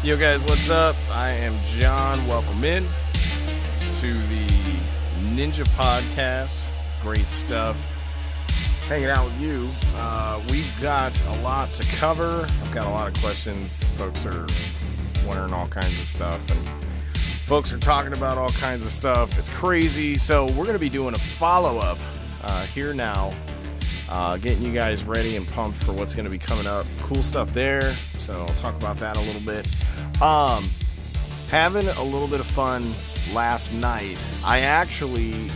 Yo guys, what's up? I am John. Welcome in to the Ninja Podcast. Great stuff. Hanging out with you. We've got a lot to cover. I've got a lot of questions. Folks are wondering all kinds of stuff, and folks are talking about all kinds of stuff. It's crazy. So we're going to be doing a follow-up here now. Getting you guys ready and pumped for what's going to be coming up. Cool stuff there. So I'll talk about that a little bit. Having a little bit of fun last night. I actually,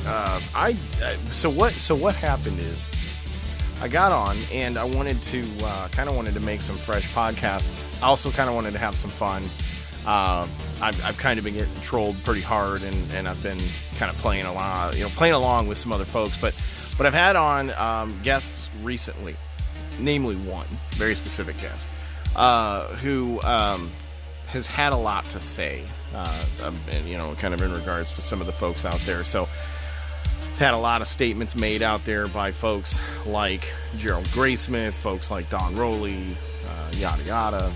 so what happened is I got on and I wanted to, kind of wanted to make some fresh podcasts. I also kind of wanted to have some fun. I've kind of been getting trolled pretty hard and I've been kind of playing along with some other folks, but I've had on guests recently, namely one very specific guest who has had a lot to say, and, kind of in regards to some of the folks out there. So I've had a lot of statements made out there by folks like Gerald Graysmith, folks like Don Rowley, yada yada.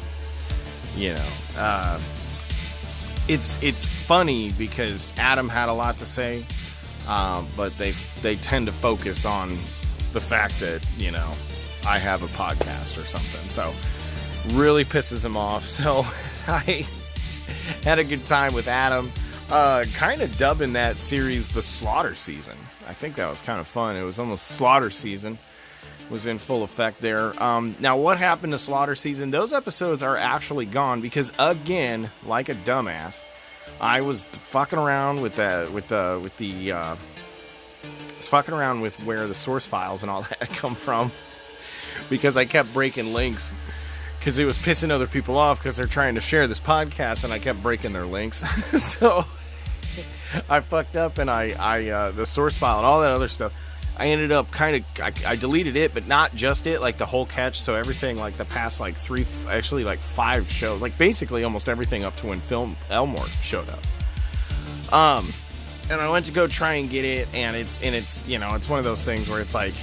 It's funny because Adam had a lot to say. But they tend to focus on the fact that, I have a podcast or something. So really pisses him off. So I had a good time with Adam, kind of dubbing that series the Slaughter Season. I think that was kind of fun. It was almost Slaughter Season was in full effect there. Now what happened to Slaughter Season? Those episodes are actually gone because, again, like a dumbass, I was fucking around with fucking around with where the source files and all that come from, because I kept breaking links because it was pissing other people off because they're trying to share this podcast and I kept breaking their links. So I fucked up and I the source file and all that other stuff, I ended up I deleted it, but not just it, like the whole catch. So everything, like the past like 5 shows, like basically almost everything up to when Film Elmore showed up. And I went to go try and get it, and it's it's one of those things where it's like,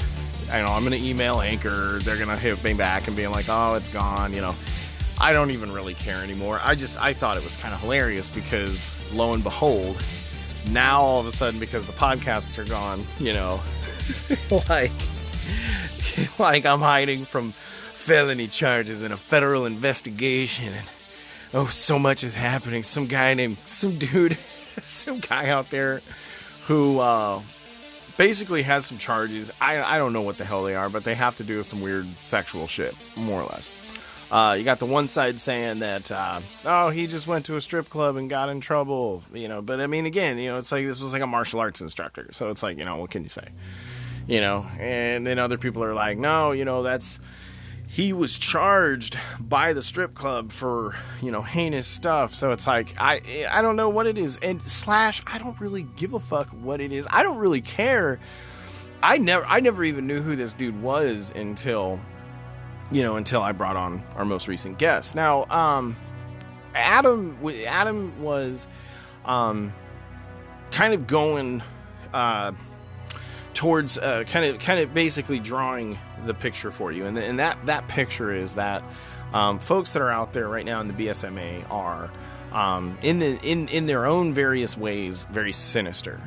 I'm gonna email Anchor, they're gonna hit me back and being like, oh, it's gone. I don't even really care anymore. I thought it was kind of hilarious because lo and behold, now all of a sudden, because the podcasts are gone, like I'm hiding from felony charges in a federal investigation, and so much is happening. Some guy out there who basically has some charges. I don't know what the hell they are, but they have to do with some weird sexual shit, more or less. You got the one side saying that, he just went to a strip club and got in trouble, but I mean, again, it's like this was like a martial arts instructor. So it's like, what can you say? And then other people are like, no, he was charged by the strip club for, heinous stuff. So it's like, I don't know what it is. And / I don't really give a fuck what it is. I don't really care. I never even knew who this dude was until I brought on our most recent guest. Now, Adam was, kind of going, towards kind of basically drawing the picture for you, and that picture is that folks that are out there right now in the BSMA are in their own various ways very sinister.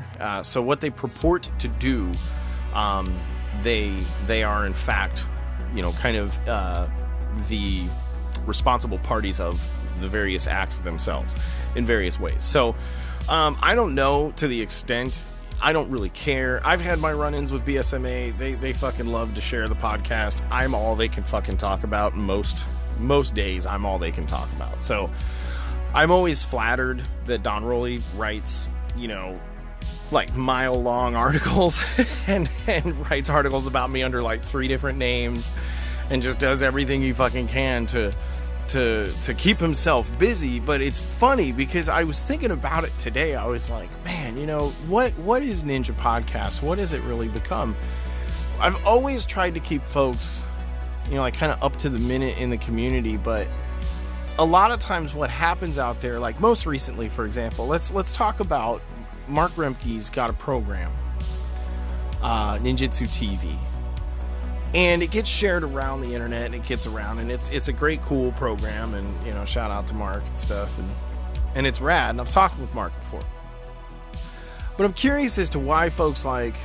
So what they purport to do, they are in fact kind of the responsible parties of the various acts themselves in various ways. So I don't know to the extent. I don't really care. I've had my run-ins with BSMA. They fucking love to share the podcast. I'm all they can fucking talk about. Most days, I'm all they can talk about. So I'm always flattered that Don Rowley writes, like mile-long articles and writes articles about me under like 3 different names and just does everything he fucking can to keep himself busy. But it's funny because I was thinking about it today. I was like, man, what is Ninja Podcast? What has it really become? I've always tried to keep folks, like kind of up to the minute in the community, but a lot of times what happens out there, like most recently, for example, let's talk about Mark Remke's got a program, Ninjutsu TV. And it gets shared around the internet, and it gets around, and it's a great, cool program, and, shout out to Mark and stuff, and it's rad, and I've talked with Mark before. But I'm curious as to why folks like,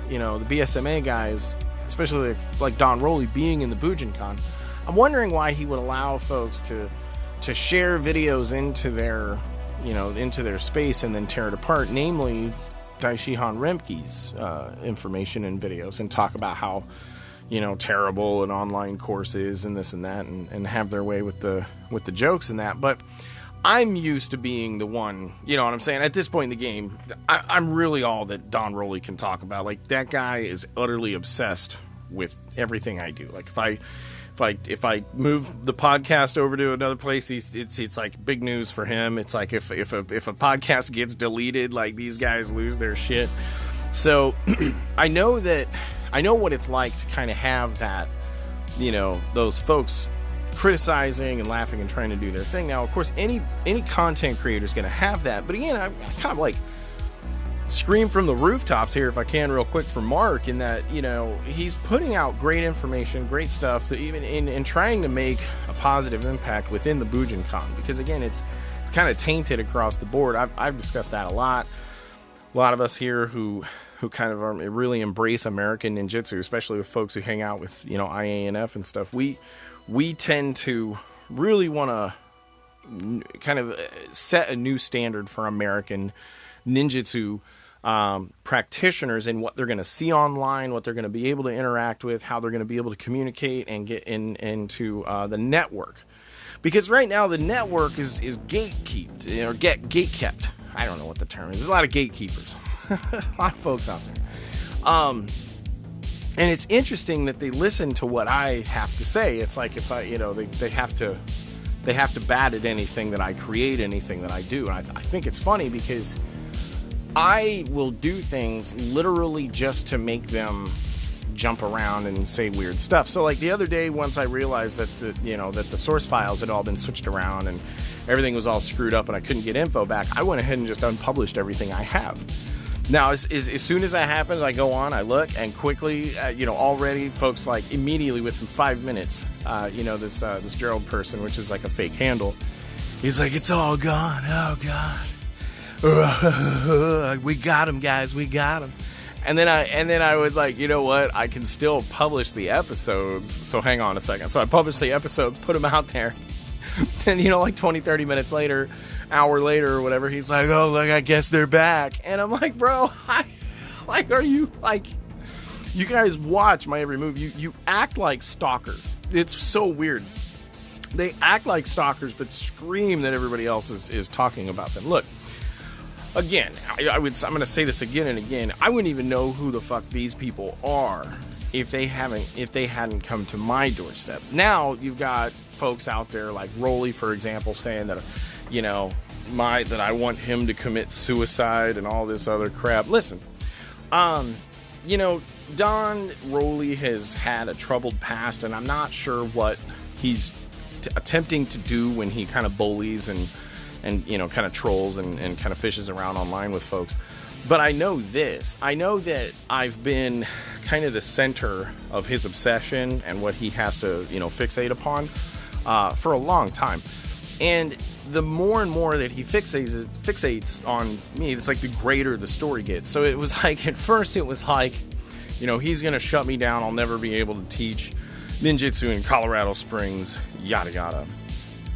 the BSMA guys, especially like Don Rowley being in the BujinCon, I'm wondering why he would allow folks to share videos into their space and then tear it apart, namely Daishihan Remke's information and videos, and talk about how terrible an online course is and this and that, and have their way with the jokes and that. But I'm used to being the one, you know what I'm saying? At this point in the game, I'm really all that Don Rowley can talk about. Like, that guy is utterly obsessed with everything I do. Like, if I move the podcast over to another place, it's like big news for him. It's like if a podcast gets deleted, like, these guys lose their shit. So I know what it's like to kind of have that, those folks criticizing and laughing and trying to do their thing. Now, of course, any content creator is going to have that. But again, I kind of like scream from the rooftops here, if I can, real quick, for Mark, in that, he's putting out great information, great stuff, that even in trying to make a positive impact within the BujinCon. Because again, it's kind of tainted across the board. I've discussed that a lot. A lot of us here who kind of really embrace American ninjutsu, especially with folks who hang out with, IANF and stuff, we tend to really want to kind of set a new standard for American ninjutsu practitioners in what they're going to see online, what they're going to be able to interact with, how they're going to be able to communicate and get into the network. Because right now the network is gatekept, or gatekept. I don't know what the term is. There's a lot of gatekeepers. A lot of folks out there. And it's interesting that they listen to what I have to say. It's like if I, they have to bat at anything that I create, anything that I do. And I think it's funny because I will do things literally just to make them jump around and say weird stuff. So like the other day, once I realized that the source files had all been switched around and everything was all screwed up and I couldn't get info back, I went ahead and just unpublished everything I have. Now, as soon as that happens, I go on, I look, and quickly, already folks, like, immediately within 5 minutes, this Gerald person, which is like a fake handle, he's like, it's all gone, oh God, we got him, guys, we got him. And then I was like, you know what, I can still publish the episodes, so hang on a second. So I published the episodes, put them out there, and, like 20, 30 minutes later, hour later or whatever, he's like, oh, look, I guess they're back. And I'm like, bro, are you, like, you guys watch my every move. You act like stalkers. It's so weird. They act like stalkers, but scream that everybody else is talking about them. Look, again, I'm going to say this again and again. I wouldn't even know who the fuck these people are if they hadn't come to my doorstep. Now you've got folks out there like Rowley, for example, saying that, that I want him to commit suicide and all this other crap. Listen, Don Rowley has had a troubled past, and I'm not sure what he's attempting to do when he kind of bullies and kind of trolls and kind of fishes around online with folks. But I know this. I know that I've been kind of the center of his obsession and what he has to, fixate upon for a long time. And the more and more that he fixates on me, it's like the greater the story gets. So it was like, at first it was like, he's going to shut me down. I'll never be able to teach ninjutsu in Colorado Springs, yada yada.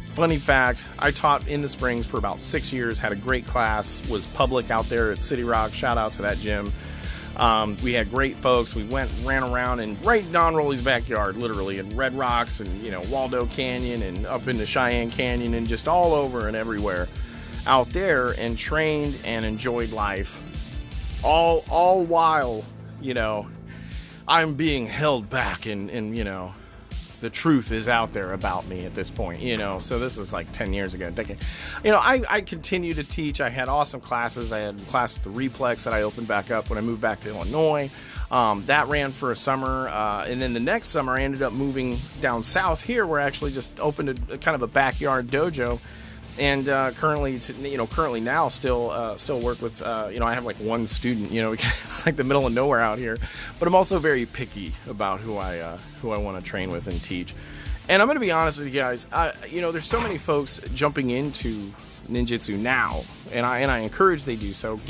Funny fact, I taught in the Springs for about 6 years, had a great class, was public out there at City Rock. Shout out to that gym. We had great folks. We ran around and right in Don Rowley's backyard, literally, in Red Rocks and, Waldo Canyon and up into Cheyenne Canyon and just all over and everywhere out there, and trained and enjoyed life. All while, I'm being held back and the truth is out there about me at this point, so this is like 10 years ago, a decade. I continue to teach. I had awesome classes. I had a class at the Replex that I opened back up when I moved back to Illinois. That ran for a summer, and then the next summer I ended up moving down south here, where I actually just opened a kind of a backyard dojo And currently now still work with I have like one student, because it's like the middle of nowhere out here, but I'm also very picky about who I want to train with and teach. And I'm going to be honest with you guys, there's so many folks jumping into ninjutsu now, and I encourage they do so.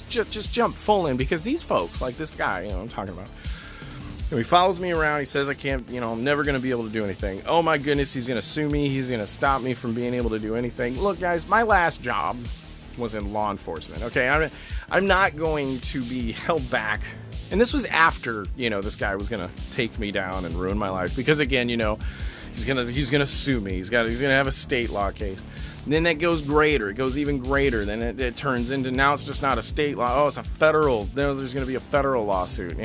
Just jump full in, because these folks, like this guy, I'm talking about, he follows me around. He says I can't, I'm never going to be able to do anything. Oh my goodness, he's going to sue me. He's going to stop me from being able to do anything. Look, guys, my last job was in law enforcement. Okay, I'm not going to be held back. And this was after, this guy was going to take me down and ruin my life, because again, he's gonna sue me. He's gonna have a state law case. And then that goes greater. It goes even greater. Then it turns into, now it's just not a state law. Oh, it's a federal. There's gonna be a federal lawsuit.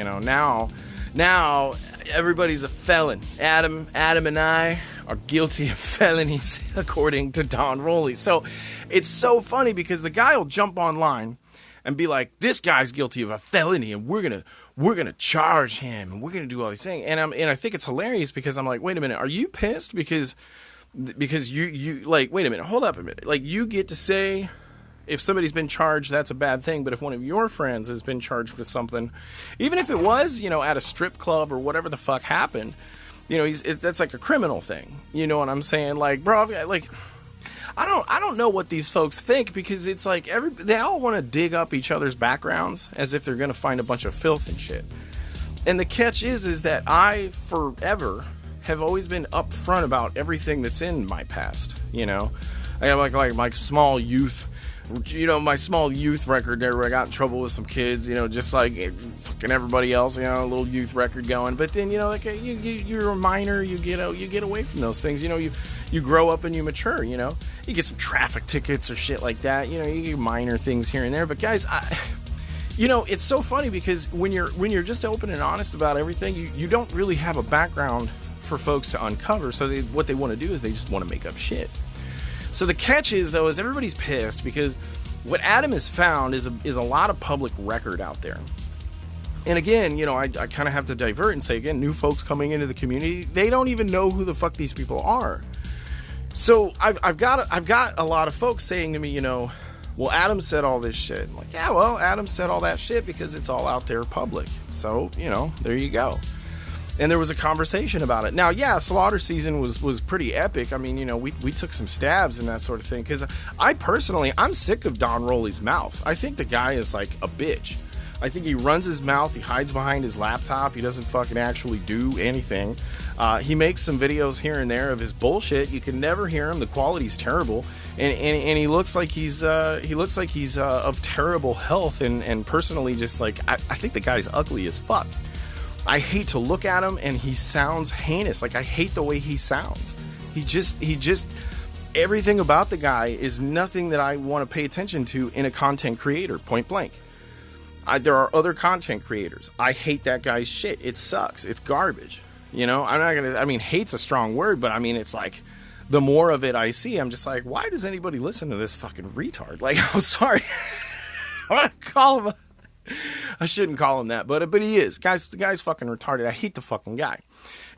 Now everybody's a felon. Adam and I are guilty of felonies, according to Don Rowley. So it's so funny, because the guy will jump online and be like, this guy's guilty of a felony, and we're gonna charge him, and we're gonna do all these things. And I think it's hilarious, because I'm like, wait a minute, are you pissed because you like, wait a minute, hold up a minute, like, you get to say if somebody's been charged, that's a bad thing, but if one of your friends has been charged with something, even if it was at a strip club or whatever the fuck happened, that's like a criminal thing. You know what I'm saying? Like, bro, like, I don't know what these folks think, because it's like they all want to dig up each other's backgrounds as if they're going to find a bunch of filth and shit. And the catch is that I forever have always been upfront about everything that's in my past. I have like my small youth, my small youth record there where I got in trouble with some kids, just like fucking everybody else, a little youth record going. But then, like you're a minor, you get away from those things. You grow up and you mature, you get some traffic tickets or shit like that. You get minor things here and there. But guys, it's so funny, because when you're just open and honest about everything, you don't really have a background for folks to uncover. So what they want to do is they just want to make up shit. So the catch is, though, is everybody's pissed, because what Adam has found is a lot of public record out there. And again, I kind of have to divert and say, again, new folks coming into the community, they don't even know who the fuck these people are. So I've got a lot of folks saying to me, well, Adam said all this shit. I'm like, yeah, well, Adam said all that shit because it's all out there public. So, there you go. And there was a conversation about it. Now, yeah, slaughter season was pretty epic. I mean, we took some stabs and that sort of thing. Because I'm sick of Don Rowley's mouth. I think the guy is like a bitch. I think he runs his mouth. He hides behind his laptop. He doesn't fucking actually do anything. He makes some videos here and there of his bullshit. You can never hear him. The quality's terrible. And he looks like he's of terrible health. And personally, just like, I think the guy's ugly as fuck. I hate to look at him, and he sounds heinous. Like, I hate the way he sounds. He just everything about the guy is nothing that I want to pay attention to in a content creator, point blank. There are other content creators. I hate that guy's shit. It sucks. It's garbage. Hate's a strong word, but it's like, the more of it I see, I'm just like, why does anybody listen to this fucking retard? Like, I'm sorry. I shouldn't call him that, but he is. The guy's fucking retarded. I hate the fucking guy.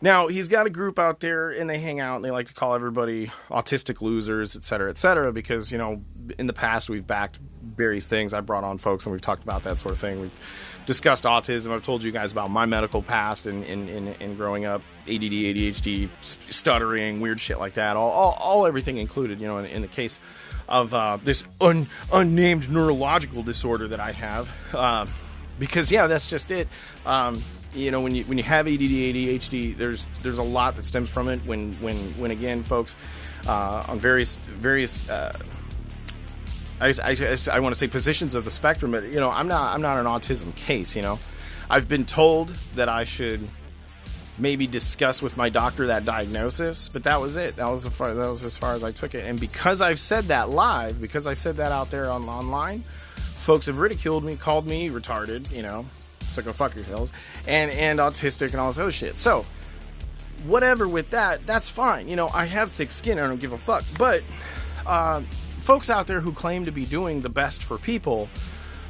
Now, he's got a group out there, and they hang out, and they like to call everybody autistic losers, et cetera, because, in the past, we've backed various things. I brought on folks, and we've talked about that sort of thing. We've discussed autism. I've told you guys about my medical past and growing up, ADD, ADHD, stuttering, weird shit like that, all everything included, in the case of this unnamed neurological disorder that I have, because that's just it. When you have ADD, ADHD, there's a lot that stems from it. When again, folks, on various I want to say positions of the spectrum, but I'm not an autism case. I've been told that I should maybe discuss with my doctor that diagnosis, but that was it. That was as far as I took it. And because I've said that live, because I said that out there online, folks have ridiculed me, called me retarded, so go fuck yourselves, and autistic and all this other shit. So whatever with that, that's fine. I have thick skin, I don't give a fuck. But folks out there who claim to be doing the best for people,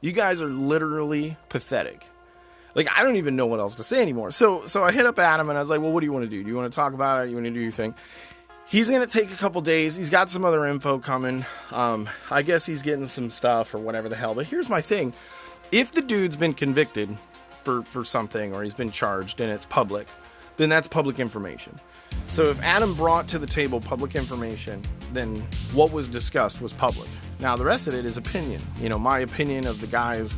You guys are literally pathetic. Like, I don't even know what else to say anymore. So I hit up Adam, and I was like, well, what do you want to do? Do you want to talk about it? You want to do your thing? He's going to take a couple days. He's got some other info coming. I guess he's getting some stuff or whatever the hell. But here's my thing. If the dude's been convicted for something, or he's been charged and it's public, then that's public information. So if Adam brought to the table public information, then what was discussed was public. Now, the rest of it is opinion. You know, my opinion of the guy's,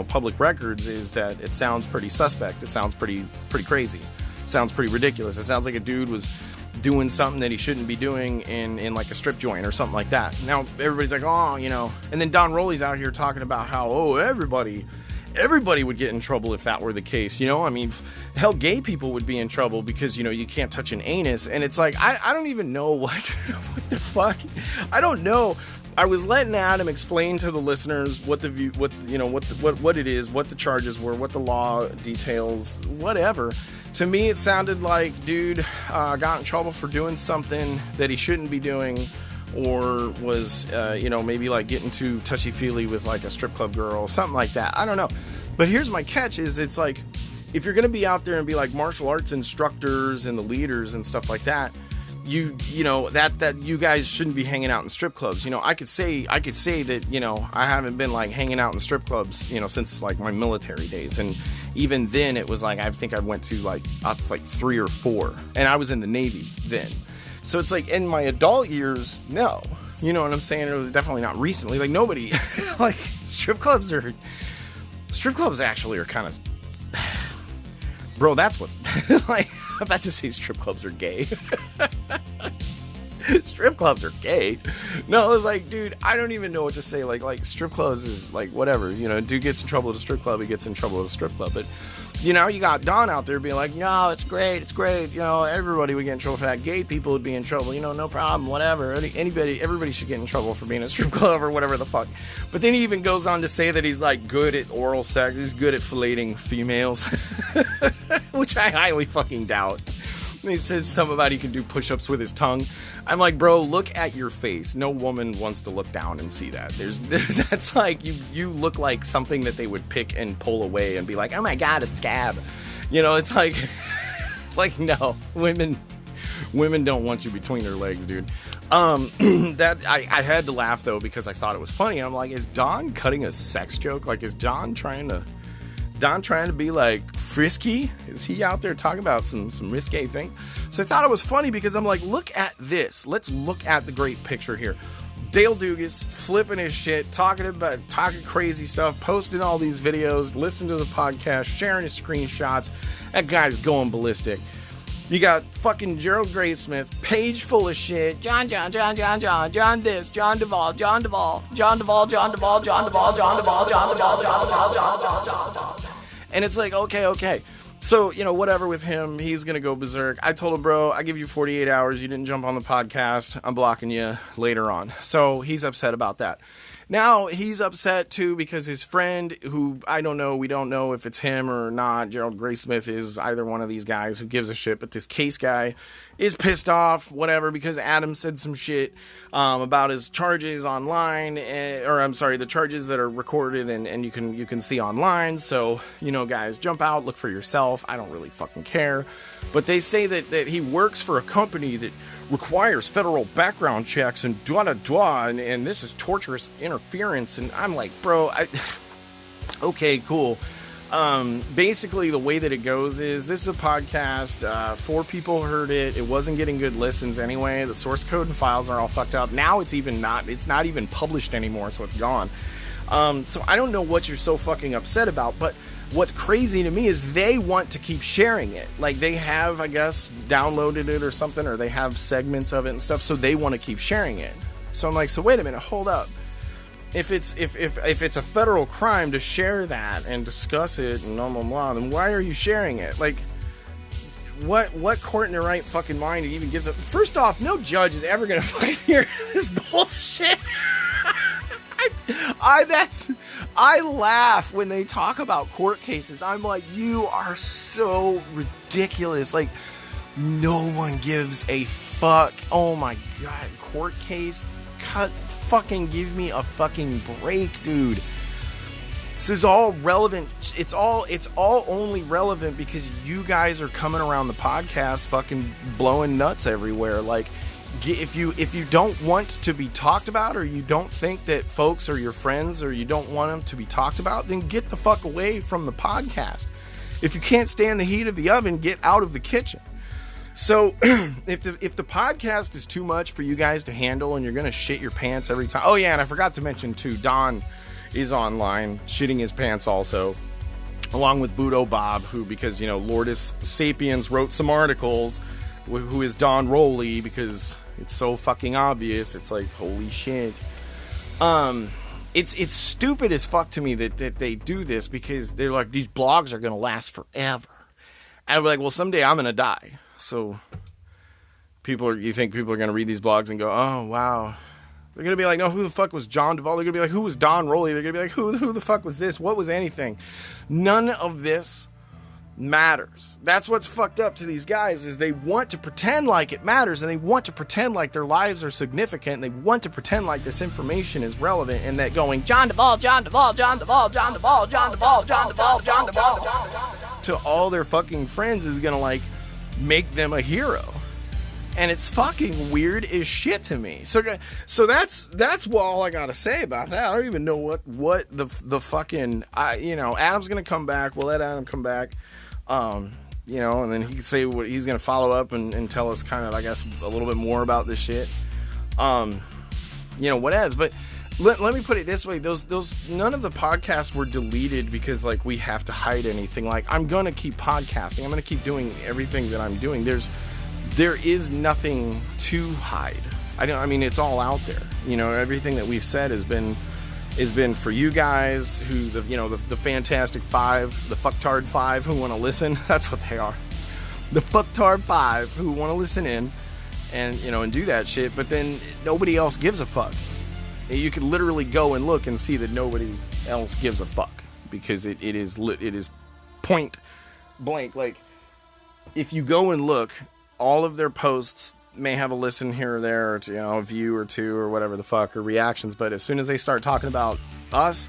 public records is that it sounds pretty suspect. It sounds pretty crazy. It sounds pretty ridiculous. It sounds like a dude was doing something that he shouldn't be doing in like a strip joint or something like that. Now, everybody's like, oh, and then Don Rowley's out here talking about how, everybody would get in trouble if that were the case. I mean, hell, gay people would be in trouble because, you can't touch an anus. And it's like, I don't even know what the fuck. I don't know. I was letting Adam explain to the listeners what it is, what the charges were, what the law details, whatever. To me, it sounded like dude got in trouble for doing something that he shouldn't be doing, or was, maybe like getting too touchy-feely with like a strip club girl, something like that. I don't know. But here's my catch is it's like, if you're going to be out there and be like martial arts instructors and the leaders and stuff like that, that you guys shouldn't be hanging out in strip clubs. I could say that, I haven't been like hanging out in strip clubs, since like my military days. And even then it was like, I think I went to like up like 3 or 4, and I was in the Navy then. So it's like in my adult years, no, you know what I'm saying? Or definitely not recently. Like nobody, like strip clubs actually are kind of, bro, that's what, like, I'm about to say strip clubs are gay. Strip clubs are gay. No, it's like, dude, I don't even know what to say. Like strip clubs is like whatever. Dude gets in trouble at a strip club, he gets in trouble at a strip club. But you got Don out there being like, no, it's great. Everybody would get in trouble for that. Gay people would be in trouble. No problem, whatever. Everybody should get in trouble for being in a strip club or whatever the fuck. But then he even goes on to say that he's like good at oral sex. He's good at filleting females, which I highly fucking doubt. And he says something about he can do push-ups with his tongue. I'm like, bro, look at your face. No woman wants to look down and see that. That's like, you look like something that they would pick and pull away and be like, oh my God, a scab. It's like, like, no, women don't want you between their legs, dude. That I had to laugh though, because I thought it was funny. I'm like, is Don cutting a sex joke? Like, is Don trying to be like frisky? Is he out there talking about some risque thing? So I thought it was funny because I'm like, look at this. Let's look at the great picture here. Dale Dugas flipping his shit, talking crazy stuff, posting all these videos, listening to the podcast, sharing his screenshots. That guy's going ballistic. You got fucking Gerald Graysmith, page full of shit. John this, John Duvall, and it's like, okay. So, whatever with him, he's going to go berserk. I told him, bro, I give you 48 hours. You didn't jump on the podcast. I'm blocking you later on. So he's upset about that. Now he's upset too because his friend, who we don't know if it's him or not, Gerald Graysmith is either one of these guys, who gives a shit, but this Case guy is pissed off, whatever, because Adam said some shit about his charges online, the charges that are recorded and you can see online. So, guys, jump out, look for yourself. I don't really fucking care. But they say that he works for a company that requires federal background checks and and this is torturous interference. And I'm like, bro, okay, cool. Basically the way that it goes is, this is a podcast, 4 people heard it. It wasn't getting good listens anyway. The source code and files are all fucked up. Now it's not even published anymore, so it's gone. So I don't know what you're so fucking upset about, but what's crazy to me is they want to keep sharing it. Like, they have, I guess, downloaded it or something, or they have segments of it and stuff, so they want to keep sharing it. So I'm like, so wait a minute, hold up. If it's a federal crime to share that and discuss it and blah, blah, blah, then why are you sharing it? Like, what court in their right fucking mind even gives a... First off, no judge is ever gonna fucking hear this bullshit. I laugh when they talk about court cases. I'm like, you are so ridiculous. Like, no one gives a fuck. Oh my God, court case? Fucking give me a fucking break, dude. This is all relevant. It's all only relevant because you guys are coming around the podcast fucking blowing nuts everywhere. Like, if you don't want to be talked about, or you don't think that folks are your friends, or you don't want them to be talked about, then get the fuck away from the podcast. If you can't stand the heat of the oven, get out of the kitchen. So if the podcast is too much for you guys to handle and you're going to shit your pants every time. Oh yeah, and I forgot to mention too, Don is online shitting his pants also, along with Budo Bob, who, because, you know, Lourdes Sapiens wrote some articles, who is Don Rowley, because it's so fucking obvious. It's like, holy shit. It's stupid as fuck to me that they do this, because they're like, these blogs are going to last forever. And I'm like, well, someday I'm going to die. So you think people are going to read these blogs and go, oh, wow. They're going to be like, no, who the fuck was Jon Duvall? They're going to be like, who was Don Rowley? They're going to be like, who the fuck was this? What was anything? None of this matters. That's what's fucked up to these guys, is they want to pretend like it matters, and they want to pretend like their lives are significant, and they want to pretend like this information is relevant, and that going, Jon Duvall, Jon Duvall, Jon Duvall, Jon Duvall, Jon Duvall, Jon Duvall, Jon Duvall, to all their fucking friends is going to, like, make them a hero. And it's fucking weird as shit to me. So that's all I gotta say about that. I don't even know what the fucking, Adam's gonna come back. We'll let Adam come back. And then he can say what he's gonna follow up and tell us kind of, I guess, a little bit more about this shit. Whatevs. But let me put it this way: those none of the podcasts were deleted because, like, we have to hide anything. Like, I'm gonna keep podcasting. I'm gonna keep doing everything that I'm doing. There is nothing to hide. I mean, it's all out there. You know, everything that we've said has been for you guys, who the Fantastic Five, the Fucktard Five, who want to listen. That's what they are. The Fucktard Five, who want to listen in and do that shit. But then nobody else gives a fuck. You can literally go and look and see that nobody else gives a fuck, because it is point blank. Like, if you go and look, all of their posts may have a listen here or there, or a view or two or whatever the fuck, or reactions, but as soon as they start talking about us,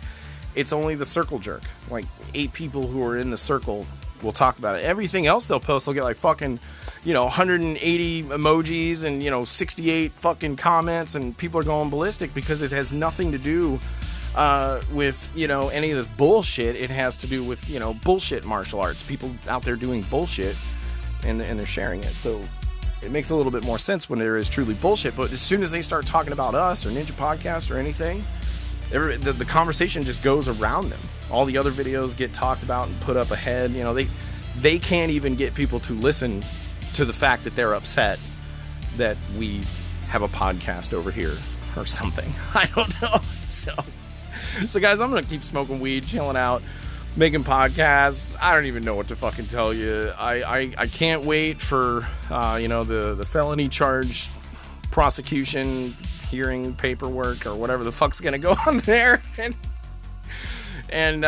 it's only the circle jerk. Like, 8 people who are in the circle will talk about it. Everything else they'll post, they'll get like fucking 180 emojis and 68 fucking comments, and people are going ballistic because it has nothing to do with any of this bullshit. It has to do with bullshit martial arts, people out there doing bullshit, and they're sharing it. So it makes a little bit more sense when there is truly bullshit. But as soon as they start talking about us or Ninja Podcast or anything, the conversation just goes around them. All the other videos get talked about and put up ahead. They can't even get people to listen to the fact that they're upset that we have a podcast over here or something. I don't know. So guys, I'm gonna keep smoking weed, chilling out, making podcasts. I don't even know what to fucking tell you. I can't wait for the felony charge prosecution hearing paperwork or whatever the fuck's gonna go on there, and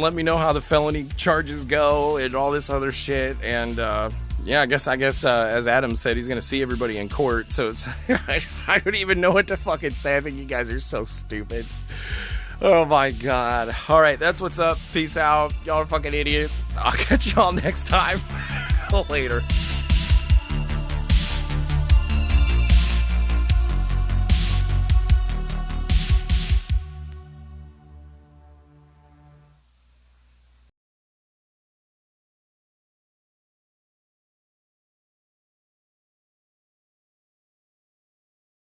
let me know how the felony charges go and all this other shit. And I guess as Adam said, he's gonna see everybody in court. So it's I don't even know what to fucking say. I think you guys are so stupid. Oh my god. Alright, that's what's up. Peace out. Y'all are fucking idiots. I'll catch y'all next time. Later.